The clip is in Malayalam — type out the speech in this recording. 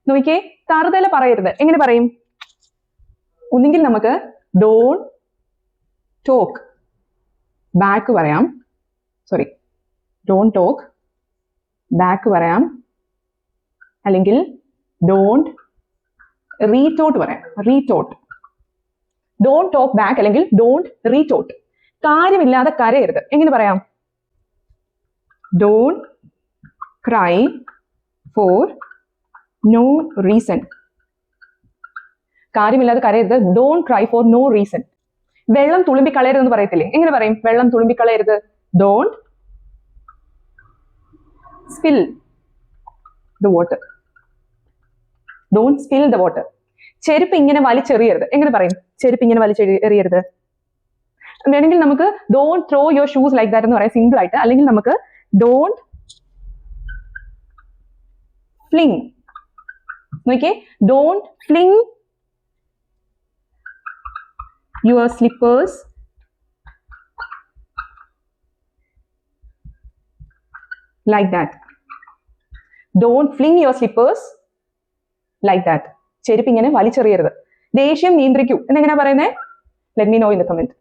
നോക്കിയേ, തറുതല പറയരുത്. എങ്ങനെ പറയും? ഒന്നുകിൽ നമുക്ക് ഡോണ്ട് ടോക്ക് ബാക്ക് പറയാം, സോറി, ഡോണ്ട് ടോക്ക് ബാക്ക് പറയാം, അല്ലെങ്കിൽ ഡോണ്ട് റീടോട്ട് പറയാം. റീടോട്ട്, ഡോണ്ട് ടോക്ക് ബാക്ക് അല്ലെങ്കിൽ ഡോണ്ട് റീടോട്ട്. കാര്യമില്ലാതെ കരയരുത്. എങ്ങനെ പറയാം? Don't cry for no reason. കാര്യമില്ലാതെ കരയരുത്. Don't cry for no reason. വെള്ളം തുളുമ്പിക്കളയരുത് എന്ന് പറയത്തില്ലേ? എങ്ങനെ പറയും? വെള്ളം തുളുമ്പിക്കളയരുത്. Don't spill the water. Don't spill the water. ചെരുപ്പ് ഇങ്ങനെ വലിച്ചെറിയരുത്. എങ്ങനെ പറയും? ചെരുപ്പ് ഇങ്ങനെ വലിച്ചെറിയരുത്. വേണമെങ്കിൽ നമുക്ക് don't throw your shoes like that എന്ന് പറയാം സിമ്പിൾ ആയിട്ട്. അല്ലെങ്കിൽ നമുക്ക് ഡോണ്ട് ഫ്ലിങ്. നോക്കിയേ, don't fling your slippers like that. Don't fling your slippers like that. ചെരുപ്പ് ഇങ്ങനെ വലിച്ചെറിയരുത്. ദേഷ്യം നിയന്ത്രിക്കൂ എന്നെങ്ങനെയാ പറയുന്നത്? Let me know in the comment.